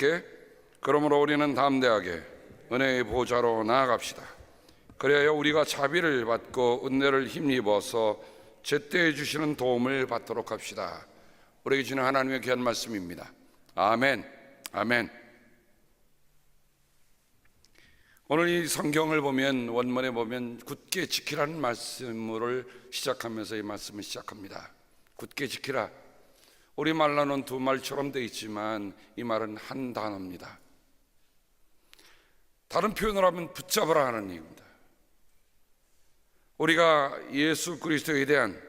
않게 그러므로 우리는 담대하게 은혜의 보좌로 나아갑시다. 그래야 우리가 자비를 받고 은혜를 힘입어서 제때에 주시는 도움을 받도록 합시다. 우리에게 주는 하나님의 귀한 말씀입니다. 아멘. 아멘. 오늘 이 성경을 보면, 원문에 보면 굳게 지키라는 말씀을 시작하면서 이 말씀을 시작합니다. 굳게 지키라. 우리말로는 두 말처럼 되어 있지만 이 말은 한 단어입니다. 다른 표현을 하면 붙잡으라 하는 얘기입니다. 우리가 예수 그리스도에 대한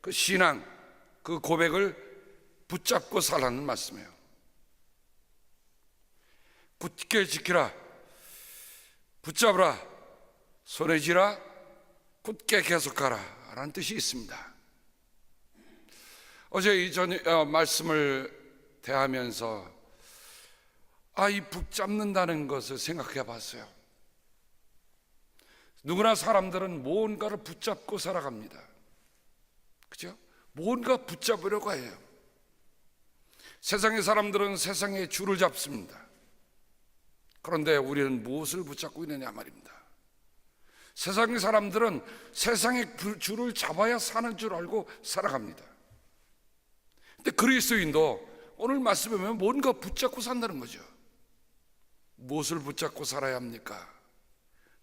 그 신앙, 그 고백을 붙잡고 살라는 말씀이에요. 굳게 지키라, 붙잡으라, 손에 쥐라, 굳게 계속하라 라는 뜻이 있습니다. 어제 이 말씀을 대하면서 이 붙잡는다는 것을 생각해 봤어요. 누구나 사람들은 무언가를 붙잡고 살아갑니다. 그죠? 무언가 붙잡으려고 해요. 세상의 사람들은 세상의 줄을 잡습니다. 그런데 우리는 무엇을 붙잡고 있느냐 말입니다. 세상의 사람들은 세상의 줄을 잡아야 사는 줄 알고 살아갑니다. 근데 그리스도인도 오늘 말씀에 보면 뭔가 붙잡고 산다는 거죠. 무엇을 붙잡고 살아야 합니까?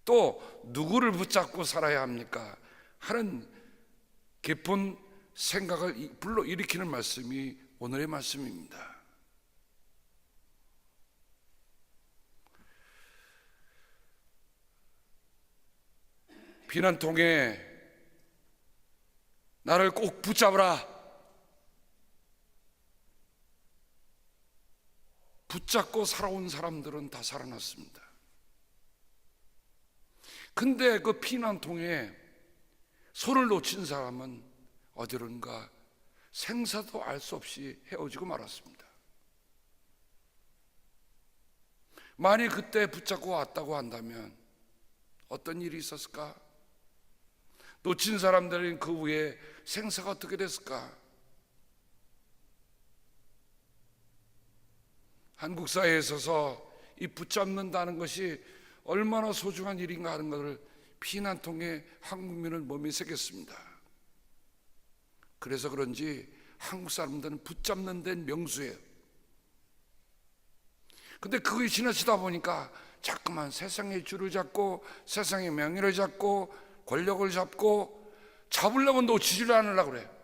또 누구를 붙잡고 살아야 합니까? 하는 깊은 생각을 불러일으키는 말씀이 오늘의 말씀입니다. 비난통에 나를 꼭 붙잡으라. 붙잡고 살아온 사람들은 다 살아났습니다. 근데 그 피난통에 손을 놓친 사람은 어디론가 생사도 알 수 없이 헤어지고 말았습니다. 만약 그때 붙잡고 왔다고 한다면 어떤 일이 있었을까? 놓친 사람들은 그 후에 생사가 어떻게 됐을까? 한국 사회에 있어서 이 붙잡는다는 것이 얼마나 소중한 일인가 하는 것을 피난통에 한국민은 몸에 새겼습니다. 그래서 그런지 한국 사람들은 붙잡는 데는 명수예요. 근데 그게 지나치다 보니까 자꾸만 세상의 줄을 잡고 세상의 명예를 잡고 권력을 잡고 잡으려면 놓치지를 않으려고 그래요.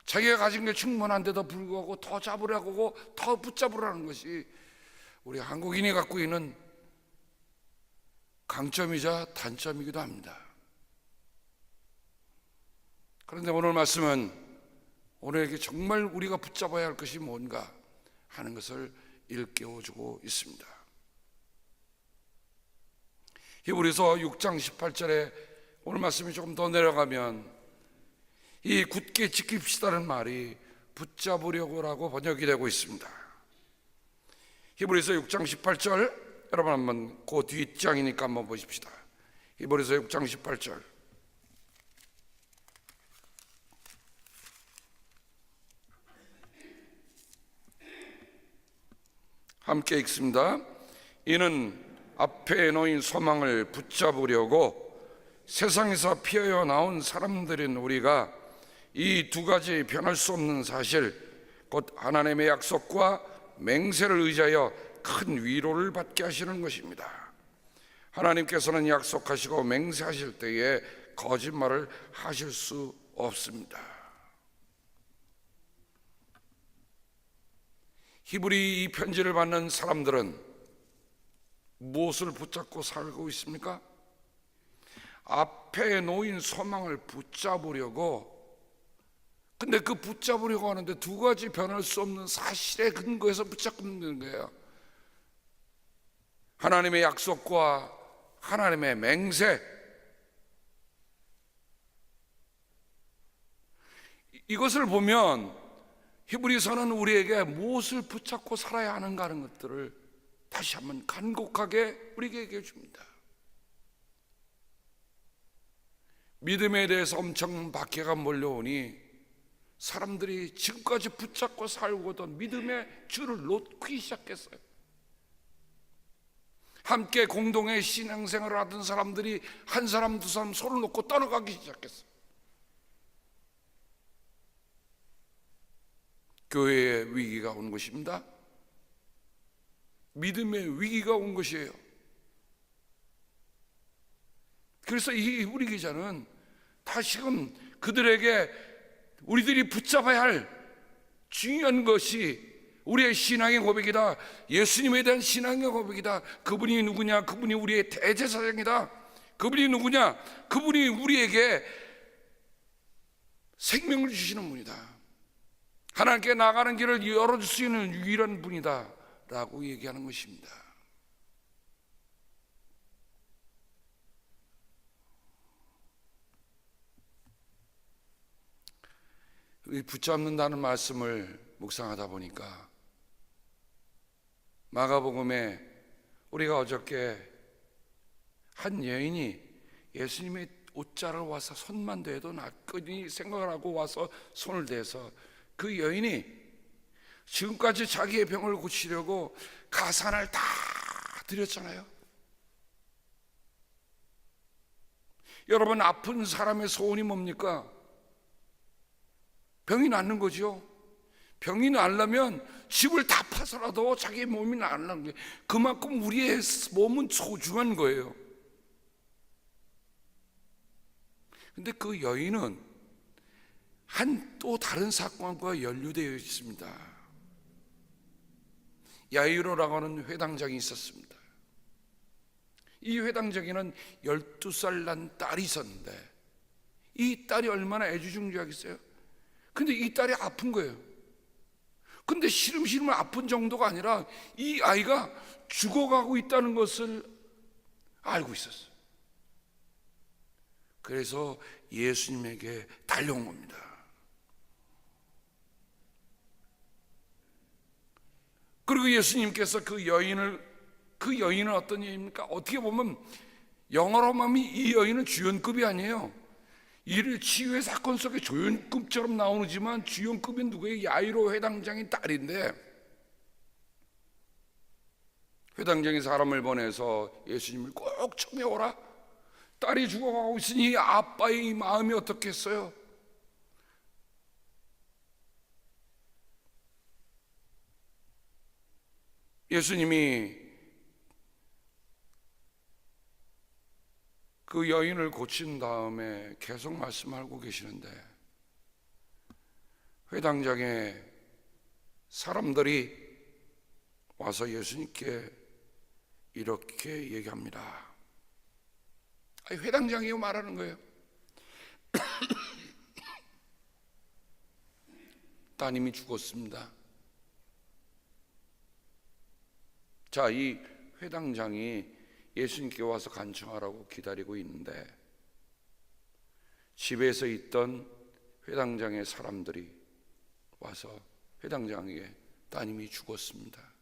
자기가 가진 게 충분한데도 불구하고 더 잡으려고 하고 더 붙잡으려는 것이 우리 한국인이 갖고 있는 강점이자 단점이기도 합니다. 그런데 오늘 말씀은 오늘에게 정말 우리가 붙잡아야 할 것이 뭔가 하는 것을 일깨워주고 있습니다. 히브리서 6장 18절에 오늘 말씀이 조금 더 내려가면 이 굳게 지킵시다는 말이 붙잡으려고라고 번역이 되고 있습니다. 히브리서 6장 18절 여러분 한번 그 뒷장이니까 한번 보십시다. 히브리서 6장 18절 함께 읽습니다. 이는 앞에 놓인 소망을 붙잡으려고 세상에서 피어 나온 사람들인 우리가 이 두 가지 변할 수 없는 사실 곧 하나님의 약속과 맹세를 의지하여 큰 위로를 받게 하시는 것입니다. 하나님께서는 약속하시고 맹세하실 때에 거짓말을 하실 수 없습니다. 히브리 이 편지를 받는 사람들은 무엇을 붙잡고 살고 있습니까? 앞에 놓인 소망을 붙잡으려고, 근데 그 붙잡으려고 하는데 두 가지 변할 수 없는 사실에 근거해서 붙잡는 거예요. 하나님의 약속과 하나님의 맹세. 이것을 보면 히브리서는 우리에게 무엇을 붙잡고 살아야 하는가 하는 것들을 다시 한번 간곡하게 우리에게 얘기해 줍니다. 믿음에 대해서 엄청 박해가 몰려오니 사람들이 지금까지 붙잡고 살고 오던 믿음의 줄을 놓기 시작했어요. 함께 공동의 신앙생활을 하던 사람들이 한 사람 두 사람 손을 놓고 떠나가기 시작했어요. 교회의 위기가 온 것입니다. 믿음의 위기가 온 것이에요. 그래서 이 히브리 기자는 다시금 그들에게 우리들이 붙잡아야 할 중요한 것이 우리의 신앙의 고백이다. 예수님에 대한 신앙의 고백이다. 그분이 누구냐? 그분이 우리의 대제사장이다. 그분이 누구냐? 그분이 우리에게 생명을 주시는 분이다. 하나님께 나가는 길을 열어줄 수 있는 유일한 분이다 라고 얘기하는 것입니다. 붙잡는다는 말씀을 묵상하다 보니까 마가복음에 우리가 어저께 한 여인이 예수님의 옷자를 와서 손만 대도 낫거니 생각을 하고 와서 손을 대서 그 여인이 지금까지 자기의 병을 고치려고 가산을 다 드렸잖아요. 여러분, 아픈 사람의 소원이 뭡니까? 병이 낫는 거죠. 병이 낫려면 집을 다 파서라도 자기 몸이 낫는 게 그만큼 우리의 몸은 소중한 거예요. 근데 그 여인은 또 다른 사건과 연루되어 있습니다. 야이로라고 하는 회당장이 있었습니다. 이 회당장에는 12살 난 딸이 있었는데 이 딸이 얼마나 애지중지하겠어요? 근데 이 딸이 아픈 거예요. 근데 시름시름 아픈 정도가 아니라 이 아이가 죽어가고 있다는 것을 알고 있었어요. 그래서 예수님에게 달려온 겁니다. 그리고 예수님께서 그 여인은 어떤 여인입니까? 어떻게 보면 영어로 하면 이 여인은 주연급이 아니에요. 이를 치유의 사건 속에 조연급처럼 나오지만 주연급인 누구예요? 야이로 회당장의 딸인데, 회당장이 사람을 보내서 예수님을 꼭 청해오라. 딸이 죽어가고 있으니 아빠의 마음이 어떻겠어요? 예수님이 그 여인을 고친 다음에 계속 말씀하고 계시는데 회당장에 사람들이 와서 예수님께 이렇게 얘기합니다. 회당장이 말하는 거예요. 따님이 죽었습니다. 자, 이 회당장이 예수님께 와서 간청하라고 기다리고 있는데 집에서 있던 회당장의 사람들이 와서 회당장에게 따님이 죽었습니다.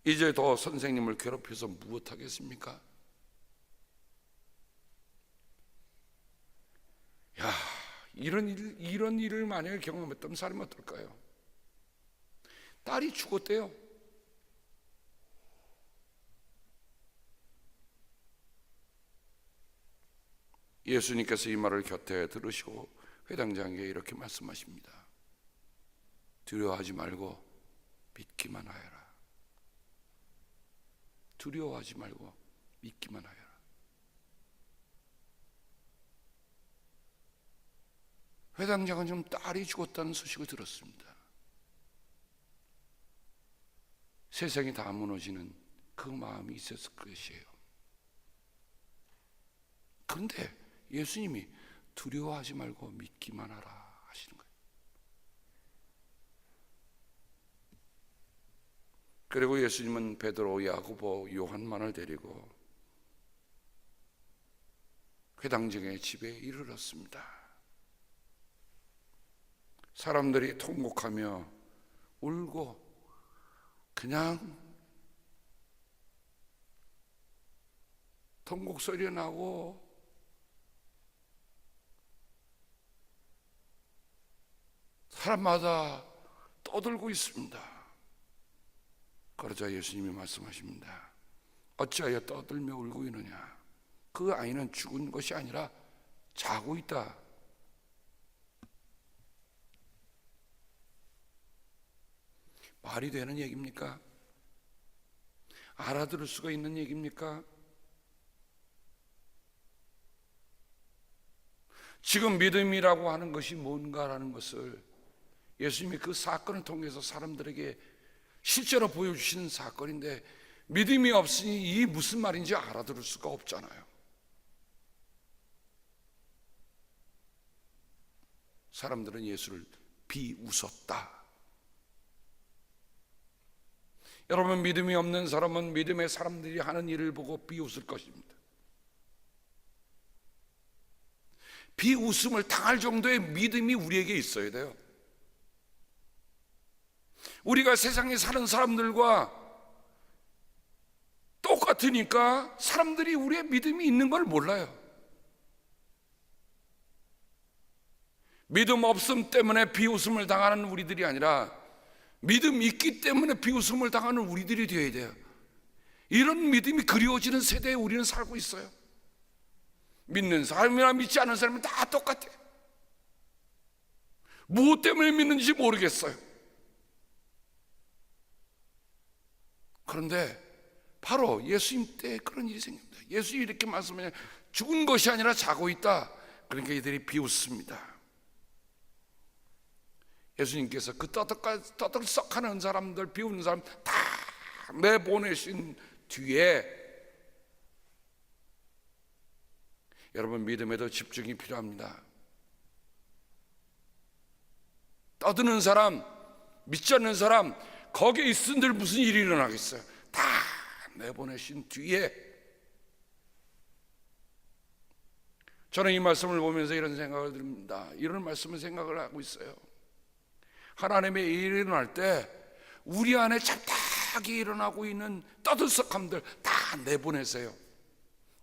이제 더 선생님을 괴롭혀서 무엇하겠습니까? 야, 이런 일을 만약에 경험했다면 사람이 어떨까요? 딸이 죽었대요. 예수님께서 이 말을 곁에 들으시고 회당장에게 이렇게 말씀하십니다. 두려워하지 말고 믿기만 하여라. 두려워하지 말고 믿기만 하여라. 회당장은 좀 딸이 죽었다는 소식을 들었습니다. 세상이 다 무너지는 그 마음이 있었을 것이에요. 그런데 예수님이 두려워하지 말고 믿기만 하라 하시는 거예요. 그리고 예수님은 베드로, 야고보, 요한만을 데리고 회당장의 집에 이르렀습니다. 사람들이 통곡하며 울고 그냥 통곡 소리 나고 사람마다 떠들고 있습니다. 그러자 예수님이 말씀하십니다. 어찌하여 떠들며 울고 있느냐? 그 아이는 죽은 것이 아니라 자고 있다. 말이 되는 얘기입니까? 알아들을 수가 있는 얘기입니까? 지금 믿음이라고 하는 것이 뭔가라는 것을 예수님이 그 사건을 통해서 사람들에게 실제로 보여주시는 사건인데, 믿음이 없으니 이 무슨 말인지 알아들을 수가 없잖아요. 사람들은 예수를 비웃었다. 여러분, 믿음이 없는 사람은 믿음의 사람들이 하는 일을 보고 비웃을 것입니다. 비웃음을 당할 정도의 믿음이 우리에게 있어야 돼요. 우리가 세상에 사는 사람들과 똑같으니까 사람들이 우리의 믿음이 있는 걸 몰라요. 믿음 없음 때문에 비웃음을 당하는 우리들이 아니라 믿음 있기 때문에 비웃음을 당하는 우리들이 되어야 돼요. 이런 믿음이 그리워지는 세대에 우리는 살고 있어요. 믿는 사람이나 믿지 않는 사람은 다 똑같아요. 무엇 때문에 믿는지 모르겠어요. 그런데 바로 예수님 때 그런 일이 생깁니다. 예수님이 이렇게 말씀하냐, 죽은 것이 아니라 자고 있다. 그러니까 이들이 비웃습니다. 예수님께서 그 떠들썩하는 사람들, 비웃는 사람 다 내보내신 뒤에, 여러분, 믿음에도 집중이 필요합니다. 떠드는 사람, 믿지 않는 사람, 거기에 있은들 무슨 일이 일어나겠어요? 다 내보내신 뒤에. 저는 이 말씀을 보면서 이런 생각을 듭니다. 이런 말씀을 생각을 하고 있어요. 하나님의 일이 일어날 때 우리 안에 잡다하게 일어나고 있는 떠들썩함들 다 내보내세요.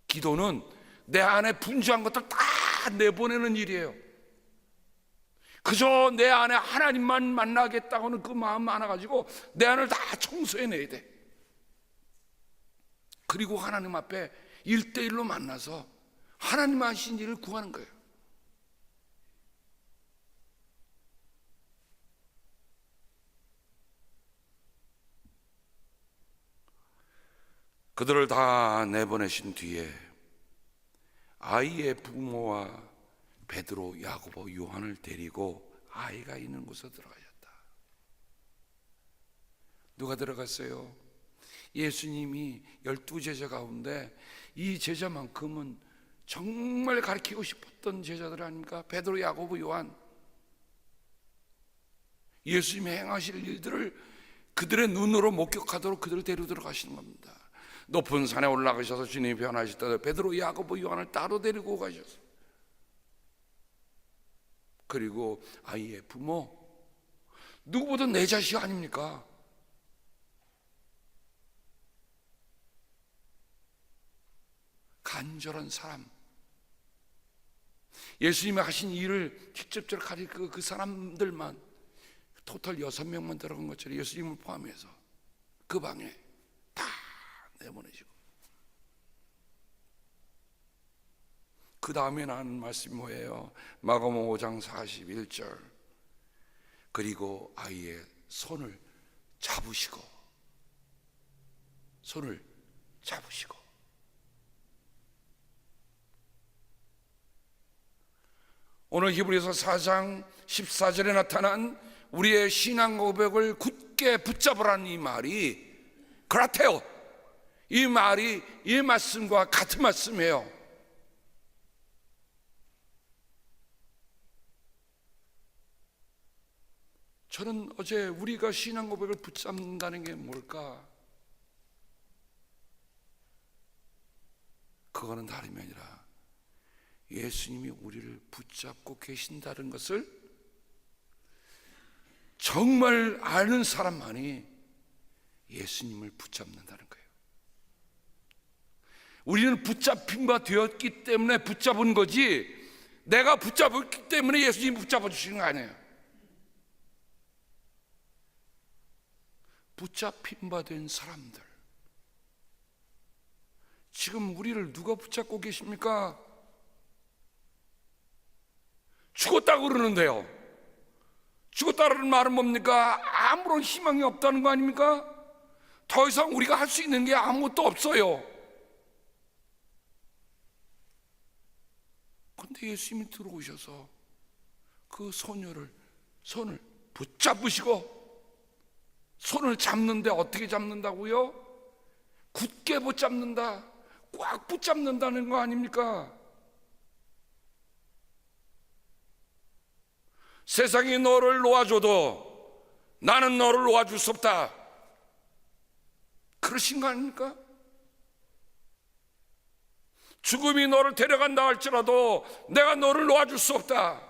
기도는 내 안에 분주한 것들 다 내보내는 일이에요. 그저 내 안에 하나님만 만나겠다고는 그 마음 많아가지고 내 안을 다 청소해내야 돼. 그리고 하나님 앞에 1대1로 만나서 하나님 하신 일을 구하는 거예요. 그들을 다 내보내신 뒤에 아이의 부모와 베드로, 야고보, 요한을 데리고 아이가 있는 곳에 들어가셨다. 누가 들어갔어요? 예수님이 12제자 가운데 이 제자만큼은 정말 가르치고 싶었던 제자들 아닙니까? 베드로, 야고보, 요한. 예수님이 행하실 일들을 그들의 눈으로 목격하도록 그들을 데리고 들어가시는 겁니다. 높은 산에 올라가셔서 주님이 변하실 때 베드로, 야고보, 요한을 따로 데리고 가셨어요. 그리고 아이의 부모, 누구보다 내 자식 아닙니까? 간절한 사람, 예수님이 하신 일을 직접적으로 가리키고 그 사람들만 토탈 6명만 들어간 것처럼 예수님을 포함해서 그 방에 다 내보내시고, 그 다음에 나는 말씀이 뭐예요? 마가복음 5장 41절. 그리고 아이의 손을 잡으시고, 손을 잡으시고. 오늘 히브리서 4장 14절에 나타난 우리의 신앙 고백을 굳게 붙잡으라는 이 말이 그렇대요. 이 말이 이 말씀과 같은 말씀이에요. 저는 어제 우리가 신앙 고백을 붙잡는다는 게 뭘까? 그거는 다름이 아니라 예수님이 우리를 붙잡고 계신다는 것을 정말 아는 사람만이 예수님을 붙잡는다는 거예요. 우리는 붙잡힌 바 되었기 때문에 붙잡은 거지, 내가 붙잡았기 때문에 예수님이 붙잡아 주시는 거 아니에요. 붙잡힌 바 된 사람들, 지금 우리를 누가 붙잡고 계십니까? 죽었다고 그러는데요. 죽었다는 말은 뭡니까? 아무런 희망이 없다는 거 아닙니까? 더 이상 우리가 할 수 있는 게 아무것도 없어요. 그런데 예수님이 들어오셔서 그 손을 붙잡으시고, 손을 잡는데 어떻게 잡는다고요? 굳게 붙잡는다, 꽉 붙잡는다는 거 아닙니까? 세상이 너를 놓아줘도 나는 너를 놓아줄 수 없다, 그러신 거 아닙니까? 죽음이 너를 데려간다 할지라도 내가 너를 놓아줄 수 없다.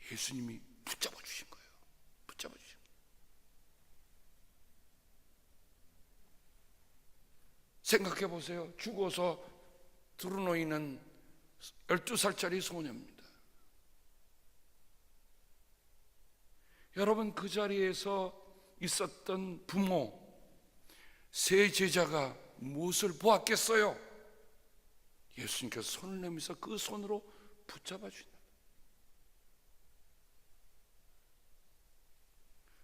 예수님이 붙잡아 주신 거예요. 붙잡아 주신 거예요. 생각해 보세요. 죽어서 드러놓이는 12살짜리 소녀입니다. 여러분, 그 자리에서 있었던 부모, 세 제자가 무엇을 보았겠어요? 예수님께서 손을 내밀어서 그 손으로 붙잡아 주신다.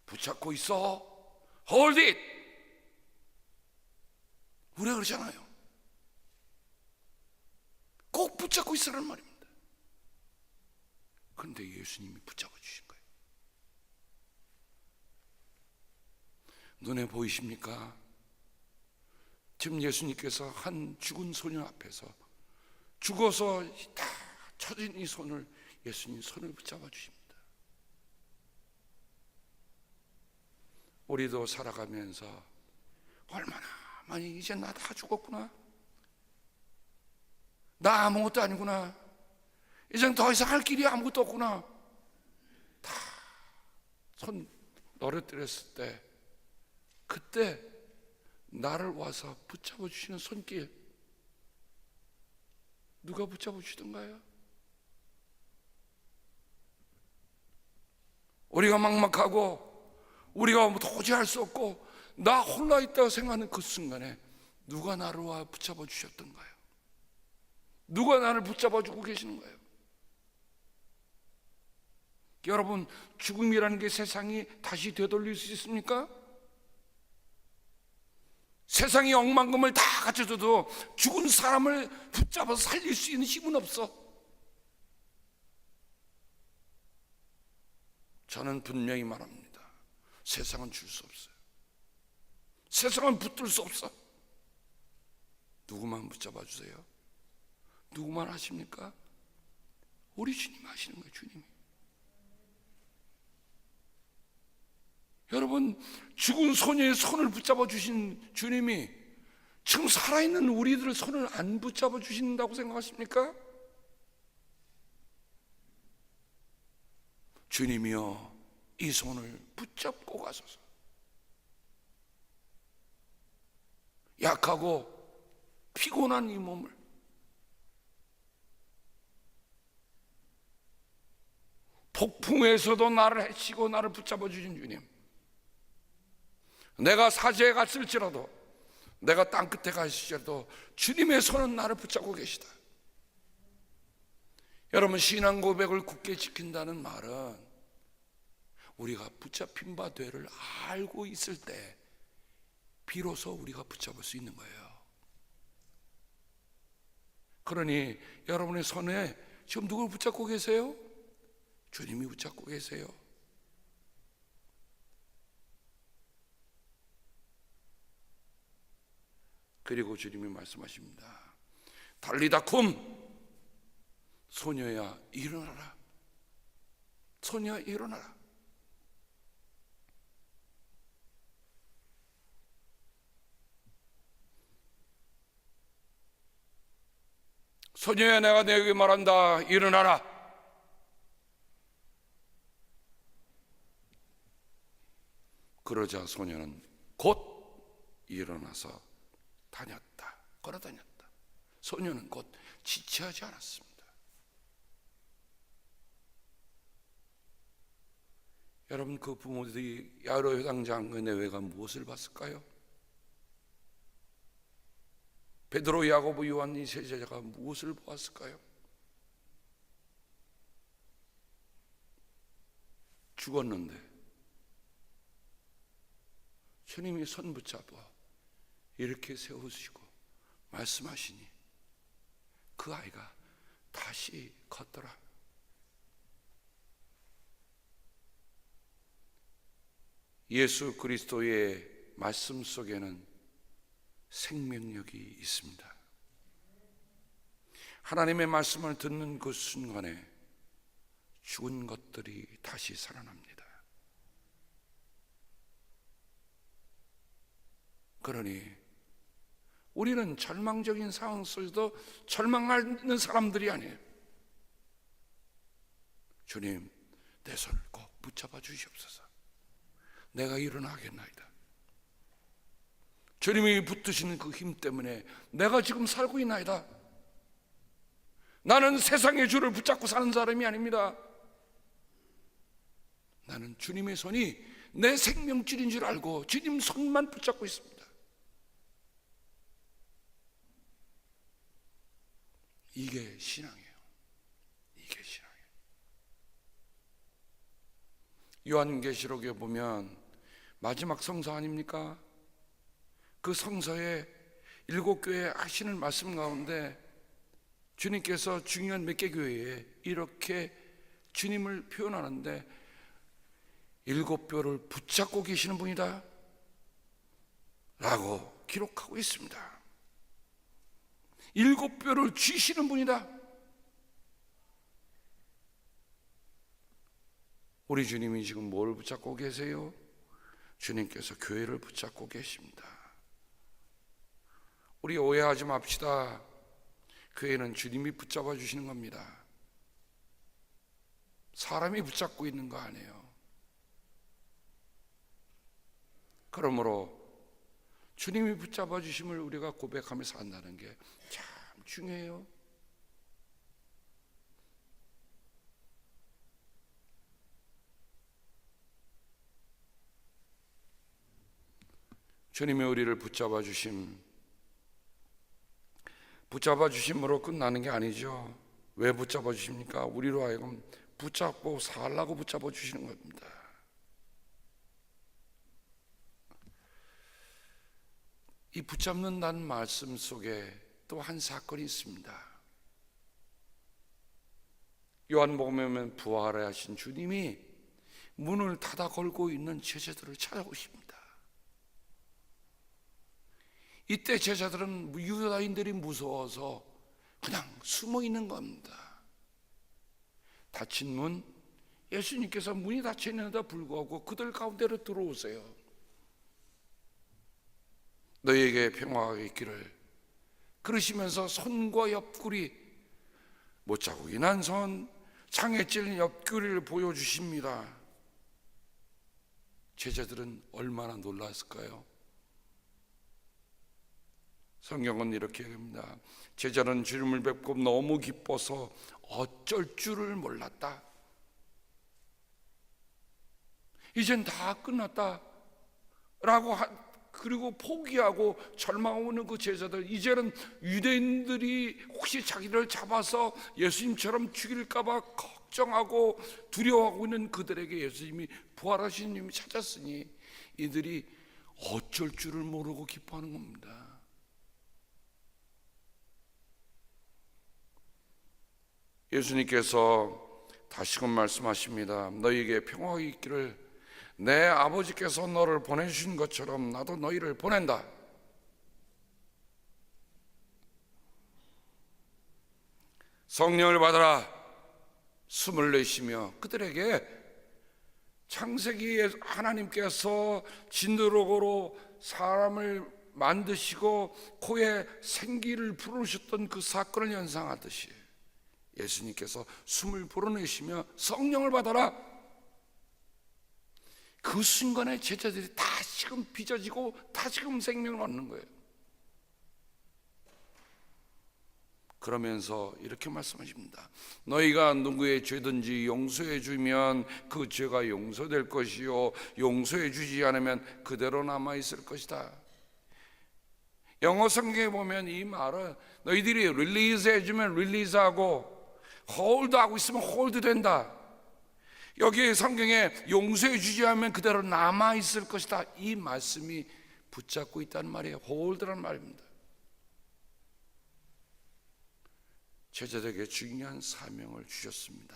붙잡고 있어. Hold it. 우리가 그러잖아요. 꼭 붙잡고 있으라는 말입니다. 그런데 예수님이 붙잡아 주신 거예요. 눈에 보이십니까? 지금 예수님께서 한 죽은 소녀 앞에서 죽어서 다 처진 이 손을, 예수님 손을 붙잡아 주십니다. 우리도 살아가면서 얼마나 많이, 이제 나 다 죽었구나, 나 아무것도 아니구나, 이젠 더 이상 할 길이 아무것도 없구나, 다 손 떨어뜨렸을 때, 그때 나를 와서 붙잡아 주시는 손길, 누가 붙잡아 주시던가요? 우리가 막막하고 우리가 도저히 할 수 없고 나 홀라 있다고 생각하는 그 순간에 누가 나를 와 붙잡아 주셨던가요? 누가 나를 붙잡아 주고 계시는 거예요? 여러분, 죽음이라는 게 세상이 다시 되돌릴 수 있습니까? 세상이 억만금을 다 갖춰줘도 죽은 사람을 붙잡아서 살릴 수 있는 힘은 없어. 저는 분명히 말합니다. 세상은 줄 수 없어요. 세상은 붙들 수 없어. 누구만 붙잡아 주세요? 누구만 하십니까? 우리 주님 하시는 거예요. 주님이. 여러분, 죽은 소녀의 손을 붙잡아 주신 주님이 지금 살아있는 우리들의 손을 안 붙잡아 주신다고 생각하십니까? 주님이여, 이 손을 붙잡고 가소서. 약하고 피곤한 이 몸을, 폭풍에서도 나를 해치고 나를 붙잡아 주신 주님, 내가 사제에 갔을지라도, 내가 땅끝에 갔을지라도 주님의 손은 나를 붙잡고 계시다. 여러분, 신앙 고백을 굳게 지킨다는 말은 우리가 붙잡힌 바 되를 알고 있을 때 비로소 우리가 붙잡을 수 있는 거예요. 그러니 여러분의 손에 지금 누굴 붙잡고 계세요? 주님이 붙잡고 계세요. 그리고 주님이 말씀하십니다. 달리다 쿰, 소녀야 일어나라. 소녀야 일어나라. 소녀야, 내가 너에게 말한다. 일어나라. 그러자 소녀는 곧 일어나서 다녔다. 걸어 다녔다. 소녀는 곧 지체하지 않았습니다. 여러분, 그 부모들이 야이로 회당 장로의 내외가 무엇을 봤을까요? 베드로, 야고보, 요한 이 세 제자가 무엇을 보았을까요? 죽었는데 주님이 손 붙잡아 이렇게 세우시고 말씀하시니 그 아이가 다시 걷더라. 예수 그리스도의 말씀 속에는 생명력이 있습니다. 하나님의 말씀을 듣는 그 순간에 죽은 것들이 다시 살아납니다. 그러니 우리는 절망적인 상황 속에도 절망하는 사람들이 아니에요. 주님, 내 손을 꼭 붙잡아 주시옵소서. 내가 일어나겠나이다. 주님이 붙드시는 그 힘 때문에 내가 지금 살고 있나이다. 나는 세상의 주를 붙잡고 사는 사람이 아닙니다. 나는 주님의 손이 내 생명줄인 줄 알고 주님 손만 붙잡고 있습니다. 이게 신앙이에요. 이게 신앙이에요. 요한계시록에 보면 마지막 성서 아닙니까? 그 성서에 7교회에 하시는 말씀 가운데 주님께서 중요한 몇 개 교회에 이렇게 주님을 표현하는데 7뼈를 붙잡고 계시는 분이다 라고 기록하고 있습니다. 7뼈를 쥐시는 분이다. 우리 주님이 지금 뭘 붙잡고 계세요? 주님께서 교회를 붙잡고 계십니다. 우리 오해하지 맙시다. 교회는 주님이 붙잡아 주시는 겁니다. 사람이 붙잡고 있는 거 아니에요. 그러므로 주님이 붙잡아 주심을 우리가 고백하면서 산다는 게 참 중요해요. 주님이 우리를 붙잡아 주심으로 끝나는 게 아니죠. 왜 붙잡아 주십니까? 우리로 하여금 붙잡고 살라고 붙잡아 주시는 겁니다. 이 붙잡는다는 말씀 속에 또 한 사건이 있습니다. 요한복음에 보면 부활하신 주님이 문을 닫아 걸고 있는 제자들을 찾아오십니다. 이때 제자들은 유다인들이 무서워서 그냥 숨어 있는 겁니다. 닫힌 문, 예수님께서 문이 닫혀 있는데도 불구하고 그들 가운데로 들어오세요. 너희에게 평화가 있기를 그러시면서 손과 옆구리, 못자국이 난 손, 창에 찔린 옆구리를 보여주십니다. 제자들은 얼마나 놀랐을까요? 성경은 이렇게 얘기합니다. 제자는 주님을 뵙고 너무 기뻐서 어쩔 줄을 몰랐다. 이젠 다 끝났다 라고 그리고 포기하고 절망하는 그 제자들, 이제는 유대인들이 혹시 자기를 잡아서 예수님처럼 죽일까 봐 걱정하고 두려워하고 있는 그들에게 예수님이 부활하신 주님이 찾았으니 이들이 어쩔 줄을 모르고 기뻐하는 겁니다. 예수님께서 다시금 말씀하십니다. 너희에게 평화가 있기를 내 아버지께서 너를 보내주신 것처럼 나도 너희를 보낸다. 성령을 받아라. 숨을 내쉬며 그들에게 창세기에 하나님께서 진드록으로 사람을 만드시고 코에 생기를 불어넣으셨던 그 사건을 연상하듯이 예수님께서 숨을 불어내시며 성령을 받아라. 그 순간에 제자들이 다시금 빚어지고 다시금 생명을 얻는 거예요. 그러면서 이렇게 말씀하십니다. 너희가 누구의 죄든지 용서해 주면 그 죄가 용서될 것이요 용서해 주지 않으면 그대로 남아 있을 것이다. 영어 성경에 보면 이 말은 너희들이 릴리즈 해주면 릴리즈하고 홀드 하고 있으면 홀드 된다. 여기 성경에 용서해 주지 않으면 그대로 남아 있을 것이다. 이 말씀이 붙잡고 있다는 말이에요. 홀드라는 말입니다. 제자들에게 중요한 사명을 주셨습니다.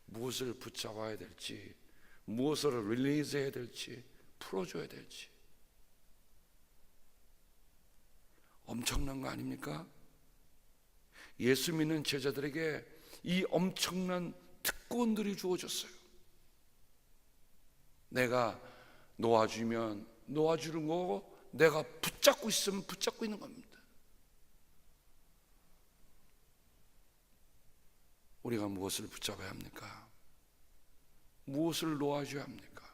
무엇을 붙잡아야 될지, 무엇을 릴리즈 해야 될지, 풀어줘야 될지. 엄청난 거 아닙니까? 예수 믿는 제자들에게 이 엄청난 특권들이 주어졌어요. 내가 놓아주면 놓아주는 거고, 내가 붙잡고 있으면 붙잡고 있는 겁니다. 우리가 무엇을 붙잡아야 합니까? 무엇을 놓아줘야 합니까?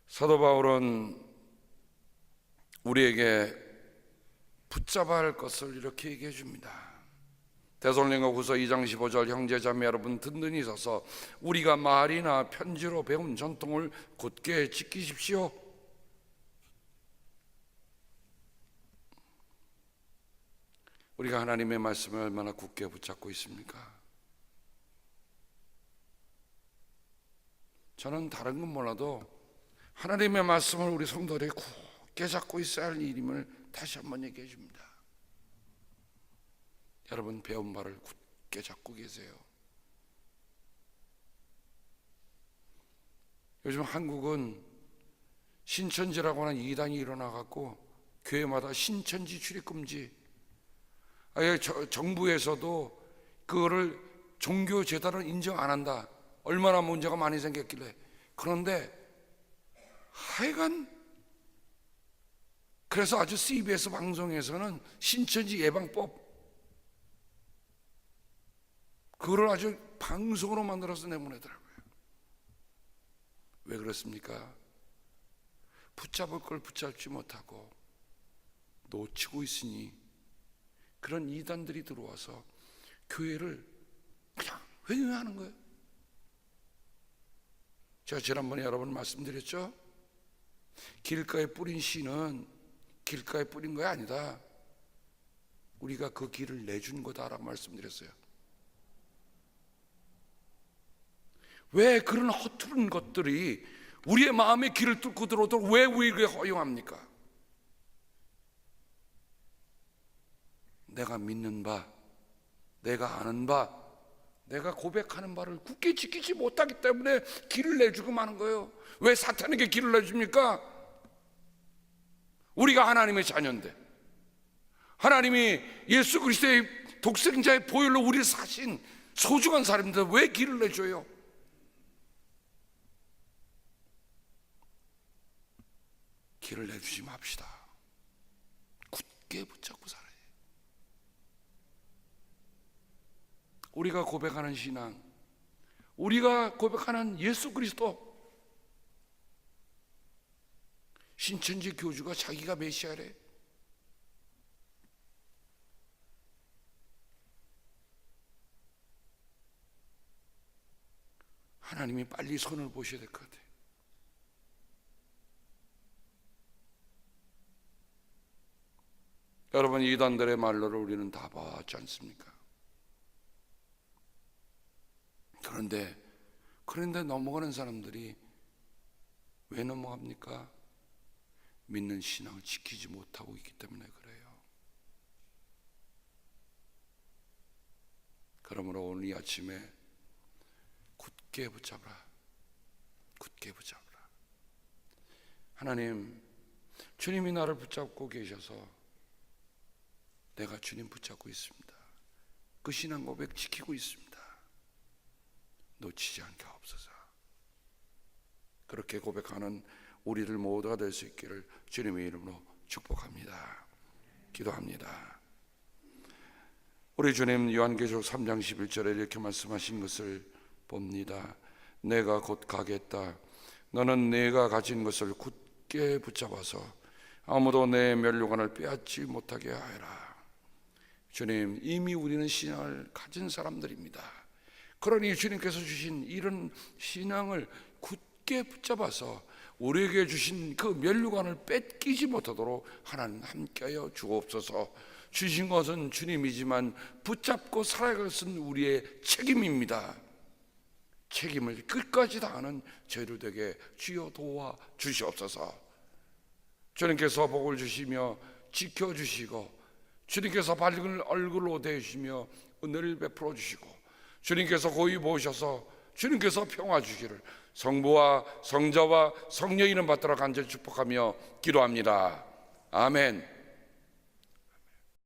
사도 바울은 우리에게 붙잡아야 할 것을 이렇게 얘기해 줍니다. 데살로니가후서 2장 15절 형제자매 여러분 든든히 서서 우리가 말이나 편지로 배운 전통을 굳게 지키십시오. 우리가 하나님의 말씀을 얼마나 굳게 붙잡고 있습니까? 저는 다른 건 몰라도 하나님의 말씀을 우리 성도들이 굳게 잡고 있어야 할 일임을 다시 한번 얘기해 줍니다. 여러분 배운 바를 굳게 잡고 계세요. 요즘 한국은 신천지라고 하는 이단이 일어나갖고 교회마다 신천지 출입금지, 아예 정부에서도 그거를 종교 재단을 인정 안 한다. 얼마나 문제가 많이 생겼길래. 그런데 하여간 그래서 아주 CBS 방송에서는 신천지 예방법 그걸 아주 방송으로 만들어서 내보내더라고요. 왜 그렇습니까? 붙잡을 걸 붙잡지 못하고 놓치고 있으니 그런 이단들이 들어와서 교회를 그냥 회유하는 거예요. 제가 지난번에 여러분 말씀드렸죠? 길가에 뿌린 씨는 길가에 뿌린 거 아니다. 우리가 그 길을 내준 거다라고 말씀드렸어요. 왜 그런 허투른 것들이 우리의 마음의 길을 뚫고 들어오도록 왜 우리에게 허용합니까? 내가 믿는 바, 내가 아는 바, 내가 고백하는 바를 굳게 지키지 못하기 때문에 길을 내주고 마는 거예요. 왜 사탄에게 길을 내줍니까? 우리가 하나님의 자녀인데, 하나님이 예수 그리스도의 독생자의 보혈로 우리를 사신 소중한 사람인데 왜 길을 내줘요? 길을 내주지 맙시다. 굳게 붙잡고 살아요. 우리가 고백하는 신앙, 우리가 고백하는 예수 그리스도, 신천지 교주가 자기가 메시아래. 하나님이 빨리 손을 보셔야 될 것 같아요. 여러분, 이단들의 말로를 우리는 다 봤지 않습니까? 그런데 넘어가는 사람들이 왜 넘어갑니까? 믿는 신앙을 지키지 못하고 있기 때문에 그래요. 그러므로 오늘 이 아침에 굳게 붙잡으라. 굳게 붙잡으라. 하나님, 주님이 나를 붙잡고 계셔서 내가 주님 붙잡고 있습니다. 그 신앙 고백 지키고 있습니다. 놓치지 않게 하옵소서. 그렇게 고백하는 우리들 모두가 될 수 있기를 주님의 이름으로 축복합니다. 기도합니다. 우리 주님 요한계시록 3장 11절에 이렇게 말씀하신 것을 봅니다. 내가 곧 가겠다. 너는 내가 가진 것을 굳게 붙잡아서 아무도 내 면류관을 빼앗지 못하게 하여라. 주님, 이미 우리는 신앙을 가진 사람들입니다. 그러니 주님께서 주신 이런 신앙을 굳게 붙잡아서 우리에게 주신 그 면류관을 뺏기지 못하도록 하나님 함께하여 주옵소서. 주신 것은 주님이지만 붙잡고 살아갈 것은 우리의 책임입니다. 책임을 끝까지 다하는 저희들 되게 주여 도와 주시옵소서. 주님께서 복을 주시며 지켜주시고, 주님께서 밝은 얼굴로 대주시며 은혜를 베풀어 주시고, 주님께서 고이 보셔서 주님께서 평화 주시기를 성부와 성자와 성령 이름 받들어 간절히 축복하며 기도합니다. 아멘.